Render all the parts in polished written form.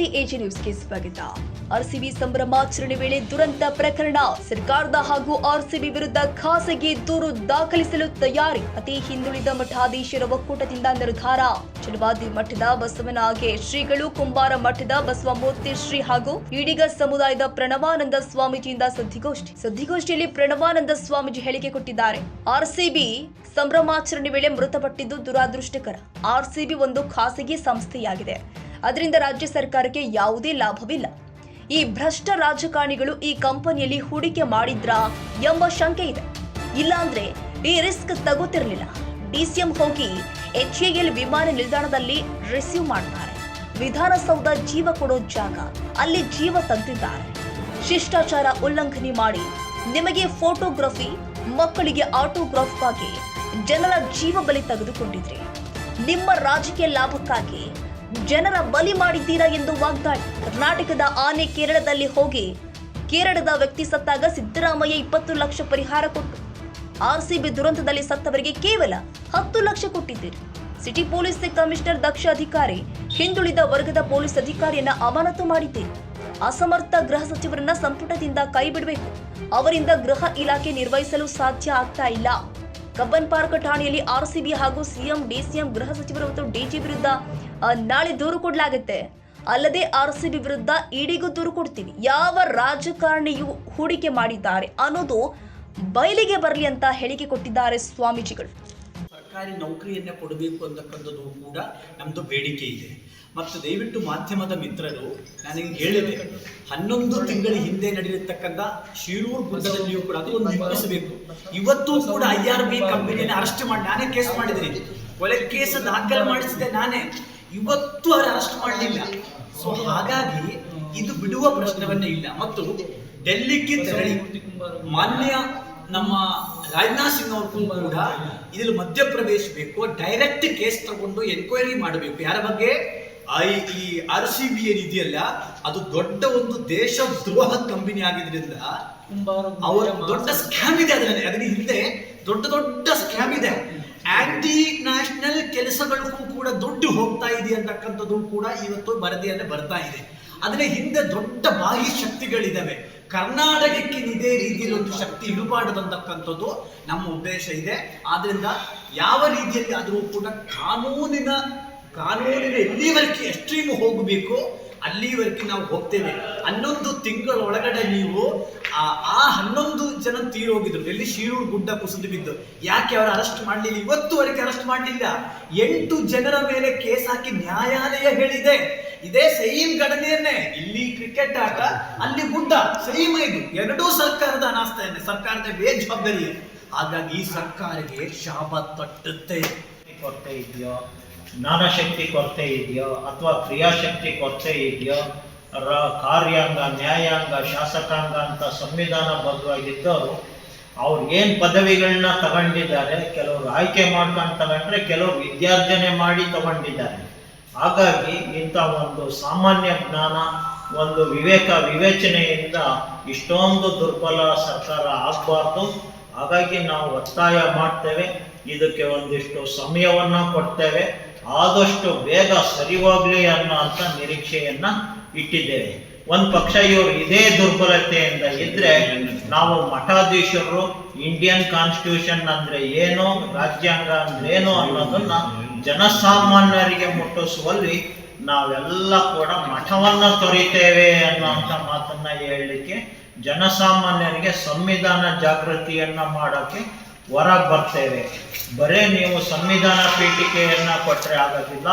ನಮಸ್ತೆ ಎಜಿ ನ್ಯೂಸ್ಗೆ ಸ್ವಾಗತ. ಆರ್ಸಿಬಿ ಸಂಭ್ರಮಾಚರಣೆ ವೇಳೆ ದುರಂತ ಪ್ರಕರಣ. ಸರ್ಕಾರದ ಹಾಗೂ ಆರ್ಸಿಬಿ ವಿರುದ್ಧ ಖಾಸಗಿ ದೂರು ದಾಖಲಿಸಲು ತಯಾರಿ. ಅತಿ ಹಿಂದುಳಿದ ಮಠಾಧೀಶರ ಒಕ್ಕೂಟದಿಂದ ನಿರ್ಧಾರ. ಚಲವಾದಿ ಮಠದ ಬಸವನಾಗೆ ಶ್ರೀಗಳು, ಕುಂಬಾರ ಮಠದ ಬಸವಮೂರ್ತಿ ಶ್ರೀ ಹಾಗೂ ಈಡಿಗ ಸಮುದಾಯದ ಪ್ರಣವಾನಂದ ಸ್ವಾಮೀಜಿಯಿಂದ ಸುದ್ದಿಗೋಷ್ಠಿಯಲ್ಲಿ ಪ್ರಣವಾನಂದ ಸ್ವಾಮೀಜಿ ಹೇಳಿಕೆ ಕೊಟ್ಟಿದ್ದಾರೆ. ಆರ್ಸಿಬಿ ಸಂಭ್ರಮಾಚರಣೆ ವೇಳೆ ಮೃತಪಟ್ಟಿದ್ದು ದುರಾದೃಷ್ಟಕರ. ಆರ್ಸಿಬಿ ಒಂದು ಖಾಸಗಿ ಸಂಸ್ಥೆಯಾಗಿದೆ. ಅದರಿಂದ ರಾಜ್ಯ ಸರ್ಕಾರಕ್ಕೆ ಯಾವುದೇ ಲಾಭವಿಲ್ಲ. ಈ ಭ್ರಷ್ಟ ರಾಜಕಾರಣಿಗಳು ಈ ಕಂಪನಿಯಲ್ಲಿ ಹೂಡಿಕೆ ಮಾಡಿದ್ರಾ ಎಂಬ ಶಂಕೆ ಇದೆ. ಇಲ್ಲಾಂದ್ರೆ ಈ ರಿಸ್ಕ್ ತಗೋತಿರ್ಲಿಲ್ಲ. ಡಿಸಿಎಂ ಹೋಗಿ HAL ವಿಮಾನ ನಿಲ್ದಾಣದಲ್ಲಿ ರಿಸೀವ್ ಮಾಡ್ತಾರೆ. ವಿಧಾನಸೌಧ ಜೀವ ಕೊಡೋ ಜಾಗ, ಅಲ್ಲಿ ಜೀವ ತಂದಿದ್ದಾರೆ. ಶಿಷ್ಟಾಚಾರ ಉಲ್ಲಂಘನೆ ಮಾಡಿ ನಿಮಗೆ ಫೋಟೋಗ್ರಫಿ, ಮಕ್ಕಳಿಗೆ ಆಟೋಗ್ರಾಫ್ಗಾಗಿ ಜನರ ಜೀವ ಬಲಿ ತೆಗೆದುಕೊಂಡಿದ್ರಿ. ನಿಮ್ಮ ರಾಜಕೀಯ ಲಾಭಕ್ಕಾಗಿ ಜನರ ಬಲಿ ಮಾಡಿದ್ದೀರಾ ಎಂದು ವಾಗ್ದಾಳಿ. ಕರ್ನಾಟಕದ ಆನೆ ಕೇರಳದಲ್ಲಿ ಹೋಗಿ ಕೇರಳದ ವ್ಯಕ್ತಿ ಸತ್ತಾಗ ಸಿದ್ದರಾಮಯ್ಯ 20 ಲಕ್ಷ ಪರಿಹಾರ ಕೊಟ್ಟು ಆರ್ಸಿಬಿ ದುರಂತದಲ್ಲಿ ಸತ್ತವರಿಗೆ ಕೇವಲ 10 ಲಕ್ಷ ಕೊಟ್ಟಿದ್ದೀರಿ. ಸಿಟಿ ಪೊಲೀಸ್ ಕಮಿಷನರ್ ದಕ್ಷ ಅಧಿಕಾರಿ ಹಿಂದುಳಿದ ವರ್ಗದ ಪೊಲೀಸ್ ಅಧಿಕಾರಿಯನ್ನ ಅಮಾನತು ಮಾಡಿದ್ದೀರಿ. ಅಸಮರ್ಥ ಗೃಹ ಸಚಿವರನ್ನ ಸಂಪುಟದಿಂದ ಕೈ ಬಿಡಬೇಕು. ಅವರಿಂದ ಗೃಹ ಇಲಾಖೆ ನಿರ್ವಹಿಸಲು ಸಾಧ್ಯ ಆಗ್ತಾ ಇಲ್ಲ. ಕಬ್ಬನ್ ಪಾರ್ಕ್ ಠಾಣೆಯಲ್ಲಿ ಆರ್ಸಿಬಿ ಹಾಗೂ ಸಿಎಂ, ಡಿಸಿಎಂ, ಗೃಹ ಸಚಿವರು ಮತ್ತು ಡಿಜಿ ವಿರುದ್ಧ ನಾಳೆ ದೂರು ಕೊಡಲಾಗುತ್ತೆ. ಅಲ್ಲದೆ ಆರ್ಸಿಬಿ ವಿರುದ್ಧ ಇಡಿಗೂ ದೂರು ಕೊಡ್ತೀವಿ. ಯಾವ ರಾಜಕಾರಣಿಯು ಹೂಡಿಕೆ ಮಾಡಿದ್ದಾರೆ ಅನ್ನೋದು ಬಯಲಿಗೆ ಬರಲಿ ಅಂತ ಹೇಳಿಕೆ ಕೊಟ್ಟಿದ್ದಾರೆ ಸ್ವಾಮೀಜಿಗಳು. ಸರ್ಕಾರಿ ನೌಕರಿಯನ್ನೇ ಕೊಡಬೇಕು ಅಂತಕ್ಕಂಥದ್ದು ಕೂಡ ನಮ್ಮದು ಬೇಡಿಕೆ ಇದೆ. ಮತ್ತು ದಯವಿಟ್ಟು ಮಾಧ್ಯಮದ ಮಿತ್ರರು, ನನಗೆ ಹೇಳಿದೆ 11 ತಿಂಗಳ ಹಿಂದೆ ನಡೆದಿರ್ತಕ್ಕಂಥ ಶಿರೂರು ಗುಡ್ಡದಲ್ಲಿಯೂ ಕೂಡ ಅದು ಒಂದು ನಿಲ್ಲಿಸಬೇಕು. ಇವತ್ತು ಕೂಡ IRB ಕಂಪನಿಯನ್ನು ಅರೆಸ್ಟ್ ಮಾಡಿ ನಾನೇ ಕೇಸ್ ಮಾಡಿದ್ದೀನಿ. ಕೊಲೆ ಕೇಸ್ ದಾಖಲೆ ಮಾಡಿಸಿದೆ ನಾನೇ. ಇವತ್ತು ಅವರು ಅರೆಸ್ಟ್ ಮಾಡಲಿಲ್ಲ. ಸೊ ಹಾಗಾಗಿ ಇದು ಬಿಡುವ ಪ್ರಶ್ನವನ್ನೇ ಇಲ್ಲ. ಮತ್ತು ಡೆಲ್ಲಿಗೆ ತೆರಳಿ ಮಾನ್ಯ ನಮ್ಮ ರಾಜನಾಥ್ ಸಿಂಗ್ ಅವರು ಕೂಡ ಇದರಲ್ಲಿ ಮಧ್ಯಪ್ರವೇಶಿಸಬೇಕು. ಡೈರೆಕ್ಟ್ ಕೇಸ್ ತಗೊಂಡು ಎನ್ಕ್ವೈರಿ ಮಾಡಬೇಕು. ಯಾರ ಬಗ್ಗೆ? ಈ RCB ಏನಿದೆಯಲ್ಲ, ಅದು ದೊಡ್ಡ ಒಂದು ದೇಶ ದ್ರೋಹ ಕಂಪನಿ ಆಗಿದ್ರಿಂದ ಅವರ ದೊಡ್ಡ ಸ್ಕ್ಯಾಮ್ ಇದೆ. ಅದರ ಹಿಂದೆ ದೊಡ್ಡ ಸ್ಕ್ಯಾಮ್ ಇದೆ. ಆಂಟಿ ನ್ಯಾಷನಲ್ ಕೆಲಸಗಳಿಗೂ ಕೂಡ ದುಡ್ಡು ಹೋಗ್ತಾ ಇದೆ ಅಂತಕ್ಕಂಥದ್ದು ಕೂಡ ಇವತ್ತು ವರದಿಯಲ್ಲಿ ಬರ್ತಾ ಇದೆ. ಅದರ ಹಿಂದೆ ದೊಡ್ಡ ಬಾಹ್ಯ ಶಕ್ತಿಗಳಿದ್ದಾವೆ. ಕರ್ನಾಟಕಕ್ಕೆ ಇದೇ ರೀತಿಯಲ್ಲಿ ಒಂದು ಶಕ್ತಿ ಇರಬಾರದಂತಕ್ಕಂಥದ್ದು ನಮ್ಮ ಉದ್ದೇಶ ಇದೆ. ಆದ್ರಿಂದ ಯಾವ ರೀತಿಯಲ್ಲಿ ಆದರೂ ಕೂಡ ಕಾನೂನಿನ ಎಲ್ಲಿವರೆಗೆ ಎಕ್ಸ್ಟ್ರೀಮ್ ಹೋಗಬೇಕು ಅಲ್ಲಿವರೆಗೆ ನಾವು ಹೋಗ್ತೇವೆ. 11 ತಿಂಗಳ ಒಳಗಡೆ ನೀವು ಆ 11 ಜನ ತೀರೋಗಿದ್ರು. ಎಲ್ಲಿ? ಶಿರೂರು ಗುಡ್ಡ ಕುಸಿದು ಬಿದ್ದು. ಯಾಕೆ ಅವರು ಅರೆಸ್ಟ್ ಮಾಡಲಿಲ್ಲ? ಇವತ್ತುವರೆಗೆ ಅರೆಸ್ಟ್ ಮಾಡಲಿಲ್ಲ. 8 ಜನರ ಮೇಲೆ ಕೇಸ್ ಹಾಕಿ ನ್ಯಾಯಾಲಯ ಹೇಳಿದೆ. ಇದೇ ಸೇಮ್ ಘಟನೆಯನ್ನೇ. ಇಲ್ಲಿ ಕ್ರಿಕೆಟ್ ಆಟ, ಅಲ್ಲಿ ಗುಡ್ಡ, ಸೇಮ್ ಇದು. ಎರಡೂ ಸರ್ಕಾರದ ಅನಾಸ್ಥೆಯನ್ನೇ, ಸರ್ಕಾರದ ಬೇಜವಾಬ್ದಾರಿ. ಹಾಗಾಗಿ ಈ ಸರ್ಕಾರಕ್ಕೆ ಶಾಪ ತಟ್ಟುತ್ತೆ. ಕೊರತೆ ಇದೆಯೋ, ಜ್ಞಾನಶಕ್ತಿ ಕೊರತೆ ಇದೆಯೋ, ಅಥವಾ ಕ್ರಿಯಾಶಕ್ತಿ ಕೊರತೆ ಇದೆಯೋ, ಕಾರ್ಯಾಂಗ, ನ್ಯಾಯಾಂಗ, ಶಾಸಕಾಂಗ ಅಂತ ಸಂವಿಧಾನಬದ್ಧವಾಗಿದ್ದವರು ಅವ್ರು ಏನು ಪದವಿಗಳನ್ನ ತಗೊಂಡಿದ್ದಾರೆ, ಕೆಲವರು ಆಯ್ಕೆ ಮಾಡ್ಕೊಂಡು ತಗೊಂಡ್ರೆ, ಕೆಲವರು ವಿದ್ಯಾರ್ಜನೆ ಮಾಡಿ ತಗೊಂಡಿದ್ದಾರೆ. ಹಾಗಾಗಿ ಇಂಥ ಒಂದು ಸಾಮಾನ್ಯ ಜ್ಞಾನ, ಒಂದು ವಿವೇಚನೆಯಿಂದ ಇಷ್ಟೊಂದು ದುರ್ಬಲ ಸರ್ಕಾರ ಆಗಬಾರ್ದು. ಹಾಗಾಗಿ ನಾವು ಒತ್ತಾಯ ಮಾಡ್ತೇವೆ. ಇದಕ್ಕೆ ಒಂದಿಷ್ಟು ಸಮಯವನ್ನು ಕೊಡ್ತೇವೆ. ಆದಷ್ಟು ಬೇಗ ಸರಿ ಹೋಗ್ಲಿ ಅನ್ನೋಂಥ ನಿರೀಕ್ಷೆಯನ್ನ ಇಟ್ಟಿದ್ದೇವೆ. ಒಂದು ಪಕ್ಷ ಇವರು ಇದೇ ದುರ್ಬಲತೆಯಿಂದ ಇದ್ರೆ, ನಾವು ಮಠಾಧೀಶರು ಇಂಡಿಯನ್ ಕಾನ್ಸ್ಟಿಟ್ಯೂಷನ್ ಅಂದ್ರೆ ಏನು, ರಾಜ್ಯಾಂಗ ಅಂದ್ರೆ ಏನು ಅನ್ನೋದನ್ನ ಜನಸಾಮಾನ್ಯರಿಗೆ ಮುಟ್ಟಿಸುವಲ್ಲಿ ನಾವೆಲ್ಲ ಕೂಡ ಮಠವನ್ನ ತೊರಿತೇವೆ ಅನ್ನೋಂಥ ಮಾತನ್ನ ಹೇಳಲಿಕ್ಕೆ, ಜನಸಾಮಾನ್ಯರಿಗೆ ಸಂವಿಧಾನ ಜಾಗೃತಿಯನ್ನ ಮಾಡೋಕ್ಕೆ ಹೊರಗೆ ಬರ್ತೇವೆ. ಬರೇ ನೀವು ಸಂವಿಧಾನ ಪೀಠಿಕೆಯನ್ನ ಕೊಟ್ಟರೆ ಆಗೋದಿಲ್ಲ.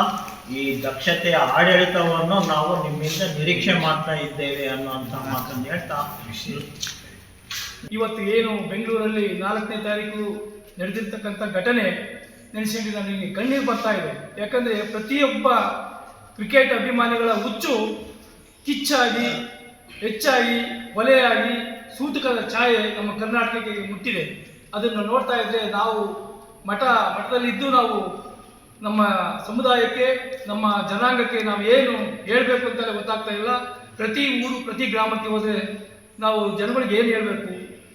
ಈ ದಕ್ಷತೆಯ ಆಡಳಿತವನ್ನು ನಾವು ನಿಮ್ಮಿಂದ ನಿರೀಕ್ಷೆ ಮಾಡ್ತಾ ಇದ್ದೇವೆ ಅನ್ನುವಂಥ ಮಾತನ್ನು ಹೇಳ್ತಾ, ಇವತ್ತು ಏನು ಬೆಂಗಳೂರಲ್ಲಿ 4ನೇ ತಾರೀಕು ನಡೆದಿರ್ತಕ್ಕಂಥ ಘಟನೆ ನೆನೆಸಿಕೊಂಡು ನನಗೆ ಕಣ್ಣೀರು ಬರ್ತಾ ಇದೆ. ಯಾಕಂದರೆ ಪ್ರತಿಯೊಬ್ಬ ಕ್ರಿಕೆಟ್ ಅಭಿಮಾನಿಗಳ ಹುಚ್ಚು ಕಿಚ್ಚಾಗಿ, ಹೆಚ್ಚಾಗಿ, ಕೊಲೆಯಾಗಿ, ಸೂತಕದ ಛಾಯೆ ನಮ್ಮ ಕರ್ನಾಟಕಕ್ಕೆ ಮುಟ್ಟಿದೆ. ಅದನ್ನು ನೋಡ್ತಾ ಇದ್ದರೆ ನಾವು ಮಠದಲ್ಲಿದ್ದು ನಾವು ನಮ್ಮ ಸಮುದಾಯಕ್ಕೆ, ನಮ್ಮ ಜನಾಂಗಕ್ಕೆ ನಾವು ಏನು ಹೇಳಬೇಕು ಅಂತಲೇ ಗೊತ್ತಾಗ್ತಾ ಇಲ್ಲ. ಪ್ರತಿ ಊರು, ಪ್ರತಿ ಗ್ರಾಮಕ್ಕೆ ಹೋದರೆ ನಾವು ಜನಗಳಿಗೆ ಏನು ಹೇಳಬೇಕು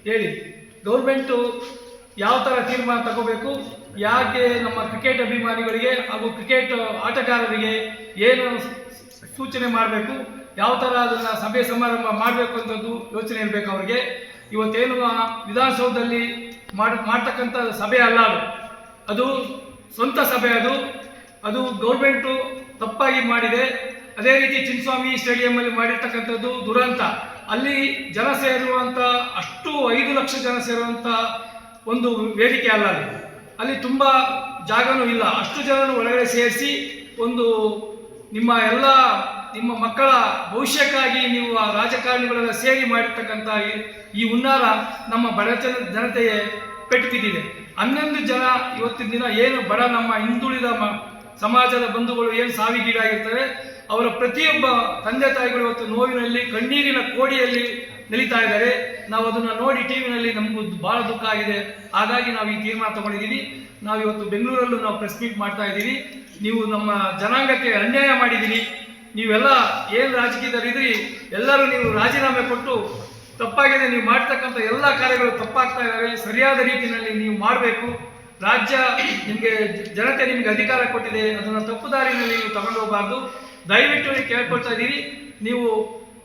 ಹೇಳಿ? ಗೌರ್ಮೆಂಟು ಯಾವ ಥರ ತೀರ್ಮಾನ ತಗೋಬೇಕು, ಯಾಕೆ ನಮ್ಮ ಕ್ರಿಕೆಟ್ ಅಭಿಮಾನಿಗಳಿಗೆ ಹಾಗೂ ಕ್ರಿಕೆಟ್ ಆಟಗಾರರಿಗೆ ಏನು ಸೂಚನೆ ಮಾಡಬೇಕು, ಯಾವ ಥರ ಅದನ್ನು ಸಭೆ ಸಮಾರಂಭ ಮಾಡಬೇಕು ಅಂತದ್ದು ಯೋಚನೆ ಇರಬೇಕು ಅವ್ರಿಗೆ. ಇವತ್ತೇನು ವಿಧಾನಸೌಧದಲ್ಲಿ ಮಾಡ್ತಕ್ಕಂಥ ಸಭೆ ಅಲ್ಲ, ಅದು ಸ್ವಂತ ಸಭೆ, ಅದು ಗೌರ್ಮೆಂಟು ತಪ್ಪಾಗಿ ಮಾಡಿದೆ. ಅದೇ ರೀತಿ ಚಿನ್ನಸ್ವಾಮಿ ಸ್ಟೇಡಿಯಂನಲ್ಲಿ ಮಾಡಿರ್ತಕ್ಕಂಥದ್ದು ದುರಂತ. ಅಲ್ಲಿ ಜನ ಸೇರುವಂಥ ಅಷ್ಟು 5 ಲಕ್ಷ ಜನ ಸೇರುವಂಥ ಒಂದು ವೇದಿಕೆ ಅಲ್ಲ, ಅಲ್ಲಿ ತುಂಬ ಜಾಗನೂ ಇಲ್ಲ. ಅಷ್ಟು ಜನರು ಒಳಗಡೆ ಸೇರಿಸಿ ಒಂದು ನಿಮ್ಮ ಮಕ್ಕಳ ಭವಿಷ್ಯಕ್ಕಾಗಿ ನೀವು ಆ ರಾಜಕಾರಣಿಗಳೆಲ್ಲ ಸೇರಿ ಮಾಡಿರ್ತಕ್ಕಂಥ ಈ ಹುನ್ನಾರ ನಮ್ಮ ಬಡ ಜನತೆಗೆ ಪೆಟ್ಟು ಬಿದ್ದಿದೆ. 11 ಜನ ಇವತ್ತಿನ ದಿನ ಏನು ಬಡ ನಮ್ಮ ಹಿಂದುಳಿದ ಸಮಾಜದ ಬಂಧುಗಳು ಏನು ಸಾವಿಗೀಡಾಗಿರ್ತಾರೆ, ಅವರ ಪ್ರತಿಯೊಬ್ಬ ತಂದೆ ತಾಯಿಗಳು ಇವತ್ತು ನೋವಿನಲ್ಲಿ ಕಣ್ಣೀರಿನ ಕೋಡಿಯಲ್ಲಿ ನಿಲ್ಲಿತಾ ಇದ್ದಾರೆ. ನಾವು ಅದನ್ನು ನೋಡಿ ಟಿವಿನಲ್ಲಿ ನಮಗೂ ಬಹಳ ದುಃಖ ಆಗಿದೆ. ಹಾಗಾಗಿ ನಾವು ಈ ತೀರ್ಮಾನ ತಗೊಂಡಿದ್ದೀವಿ. ನಾವು ಇವತ್ತು ಬೆಂಗಳೂರಲ್ಲೂ ನಾವು ಪ್ರೆಸ್ ಮೀಟ್ ಮಾಡ್ತಾ ಇದ್ದೀವಿ. ನೀವು ನಮ್ಮ ಜನಾಂಗಕ್ಕೆ ಅನ್ಯಾಯ ಮಾಡಿದ್ದೀರಿ, ನೀವೆಲ್ಲ ಏನು ರಾಜಕೀಯದಲ್ಲಿದ್ದೀರಿ ಎಲ್ಲರೂ ನೀವು ರಾಜೀನಾಮೆ ಕೊಟ್ಟು, ತಪ್ಪಾಗಿದೆ ನೀವು ಮಾಡ್ತಕ್ಕಂಥ ಎಲ್ಲ ಕಾರ್ಯಗಳು ತಪ್ಪಾಗ್ತಾ ಇದ್ದಾವೆ, ಸರಿಯಾದ ರೀತಿಯಲ್ಲಿ ನೀವು ಮಾಡಬೇಕು. ರಾಜ್ಯ ನಿಮಗೆ ಜನತೆ ನಿಮಗೆ ಅಧಿಕಾರ ಕೊಟ್ಟಿದೆ, ಅದನ್ನು ತಪ್ಪು ದಾರಿನಲ್ಲಿ ನೀವು ತಗೊಂಡು ಹೋಗಬಾರ್ದು. ದಯವಿಟ್ಟು ನೀವು ಕೇಳ್ಕೊಳ್ತಾ ಇದ್ದೀರಿ. ನೀವು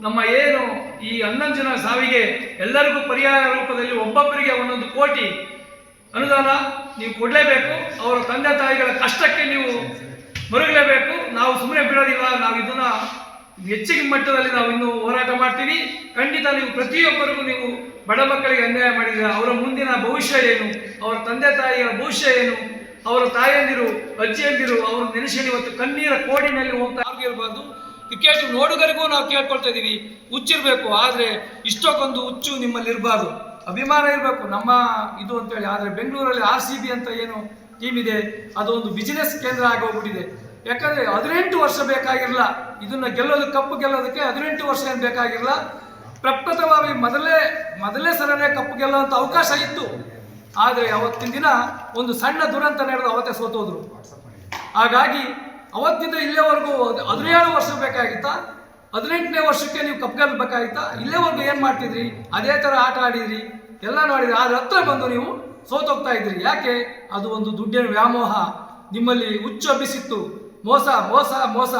ನಮ್ಮ ಏನು ಈ 11 ಜನ ಸಾವಿಗೆ ಎಲ್ಲರಿಗೂ ಪರಿಹಾರ ರೂಪದಲ್ಲಿ ಒಬ್ಬೊಬ್ಬರಿಗೆ 1 ಕೋಟಿ ಅನುದಾನ ನೀವು ಕೊಡಲೇಬೇಕು. ಅವರ ತಂದೆ ತಾಯಿಗಳ ಕಷ್ಟಕ್ಕೆ ನೀವು ಮರುಗಲೇಬೇಕು. ನಾವು ಸುಮ್ಮನೆ ಬಿಡೋದಿಲ್ಲ. ನಾವು ಇದನ್ನ ಹೆಚ್ಚಿನ ಮಟ್ಟದಲ್ಲಿ ನಾವು ಇನ್ನೂ ಹೋರಾಟ ಮಾಡ್ತೀವಿ. ಖಂಡಿತ ನೀವು ಪ್ರತಿಯೊಬ್ಬರಿಗೂ ನೀವು ಬಡ ಮಕ್ಕಳಿಗೆ ಅನ್ಯಾಯ ಮಾಡಿದ್ರೆ ಅವರ ಮುಂದಿನ ಭವಿಷ್ಯ ಏನು, ಅವರ ತಂದೆ ತಾಯಿಯ ಭವಿಷ್ಯ ಏನು, ಅವರ ತಾಯಂದಿರು ಅಜ್ಜಿಯಂದಿರು ಅವರು ನೆನೆಸಿ ಇವತ್ತು ಕಣ್ಣೀರ ಕೋಡಿನಲ್ಲಿ ಹೋಗ್ತಾ ಇರಬಾರ್ದು. ಕ್ರಿಕೆಟ್ ನೋಡುಗರಿಗೂ ನಾವು ಕೇಳ್ಕೊಳ್ತಾ ಇದ್ದೀವಿ, ಹುಚ್ಚಿರಬೇಕು, ಆದರೆ ಇಷ್ಟಕ್ಕೊಂದು ಹುಚ್ಚು ನಿಮ್ಮಲ್ಲಿ ಇರಬಾರ್ದು, ಅಭಿಮಾನ ಇರಬೇಕು ನಮ್ಮ ಇದು ಅಂತೇಳಿ. ಆದರೆ ಬೆಂಗಳೂರಲ್ಲಿ RCB ಅಂತ ಏನು ಟೀಮ್ ಇದೆ, ಅದು ಒಂದು ಬಿಸಿನೆಸ್ ಕೇಂದ್ರ ಆಗೋಗ್ಬಿಟ್ಟಿದೆ. ಯಾಕಂದರೆ 18 ವರ್ಷ ಬೇಕಾಗಿರಲ್ಲ ಇದನ್ನು ಕಪ್ಪು ಗೆಲ್ಲೋದಕ್ಕೆ. 18 ವರ್ಷ ಏನು ಬೇಕಾಗಿರಲ್ಲ. ಪ್ರಪ್ರಥಮವಾಗಿ ಮೊದಲೇ ಸಲನೇ ಕಪ್ಪು ಗೆಲ್ಲುವಂಥ ಅವಕಾಶ ಇತ್ತು. ಆದರೆ ಅವತ್ತಿನ ದಿನ ಒಂದು ಸಣ್ಣ ದುರಂತ ನಡೆದು ಅವತ್ತೇ ಸೋತೋದ್ರು. ಹಾಗಾಗಿ ಅವತ್ತಿಂದ ಇಲ್ಲೇವರೆಗೂ 17 ವರ್ಷ ಬೇಕಾಗಿತ್ತಾ, 18ನೇ ವರ್ಷಕ್ಕೆ ನೀವು ಕಪ್ ಗೆಲ್ಲಬೇಕಾಗಿತ್ತಾ? ಇಲ್ಲೇವರೆಗೂ ಏನು ಮಾಡ್ತಿದ್ರಿ? ಅದೇ ಥರ ಆಟ ಆಡಿದ್ರಿ, ಎಲ್ಲ ನೋಡಿದ್ರಿ. ಆದ್ರೆ ಹತ್ರ ಬಂದು ನೀವು ಸೋತೋಗ್ತಾ ಇದ್ರಿ. ಯಾಕೆ? ಅದು ಒಂದು ದುಡ್ಡಿನ ವ್ಯಾಮೋಹ ನಿಮ್ಮಲ್ಲಿ ಹುಚ್ಚು ಹಬ್ಬಿಸಿತ್ತು. ಮೋಸ ಮೋಸ ಮೋಸ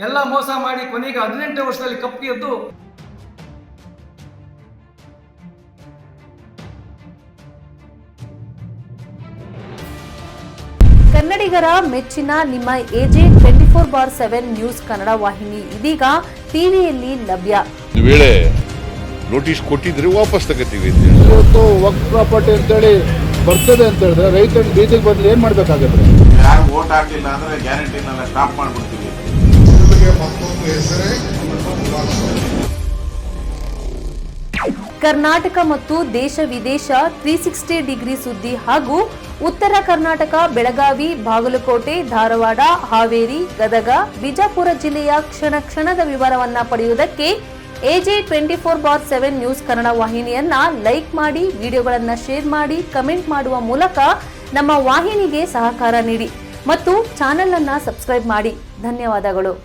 ಎಲ್ಲ ಮೋಸ ಮಾಡಿ ಕೊನೆಗೆ 18ನೇ ವರ್ಷದಲ್ಲಿ ಕಪ್ ಗೆದ್ದು ಕನ್ನಡಿಗರ ಮೆಚ್ಚಿನ ನಿಮ್ಮ AJ 24/7 ನ್ಯೂಸ್ ಕನ್ನಡ ವಾಹಿನಿ ಇದೀಗ ಟಿವಿಯಲ್ಲಿ ಲಭ್ಯ. ಒಂದು ವೇಳೆ ನೋಟಿಸ್ ಕೊಟ್ಟಿದ್ರೆ ವಾಪಸ್ ತಗೋತೀವಿ. ಇವತ್ತು ವಕ್ಫ್ ಪ್ರಾಪರ್ಟಿ ಅಂತೇಳಿ ಬರ್ತದೆ ಅಂತ ಹೇಳಿದ್ರೆ ರೈತರು ಬೀದಿಗೆ ಬದಲು ಏನ್ ಮಾಡ್ಬೇಕಾಗತ್ತೆ? ಯಾರು ವೋಟ್ ಹಾಕಿಲ್ಲ ಅಂದ್ರೆ ಗ್ಯಾರಂಟಿನೆಲ್ಲ ಸ್ಟಾಪ್ ಮಾಡ್ಬಿಡ್ತೀವಿ. ಕರ್ನಾಟಕ ಮತ್ತು ದೇಶ ವಿದೇಶ 360 ಡಿಗ್ರಿ ಸುದ್ದಿ ಹಾಗೂ ಉತ್ತರ ಕರ್ನಾಟಕ, ಬೆಳಗಾವಿ, ಬಾಗಲಕೋಟೆ, ಧಾರವಾಡ, ಹಾವೇರಿ, ಗದಗ, ಬಿಜಾಪುರ ಜಿಲ್ಲೆಯ ಕ್ಷಣದ ವಿವರವನ್ನ ಪಡೆಯುವುದಕ್ಕೆ AJ 24/7 ನ್ಯೂಸ್ ಕನ್ನಡ ವಾಹಿನಿಯನ್ನ ಲೈಕ್ ಮಾಡಿ, ವಿಡಿಯೋಗಳನ್ನ ಶೇರ್ ಮಾಡಿ, ಕಮೆಂಟ್ ಮಾಡುವ ಮೂಲಕ ನಮ್ಮ ವಾಹಿನಿಗೆ ಸಹಕಾರ ನೀಡಿ ಮತ್ತು ಚಾನೆಲ್ ಅನ್ನ ಸಬ್ಸ್ಕ್ರೈಬ್ ಮಾಡಿ. ಧನ್ಯವಾದಗಳು.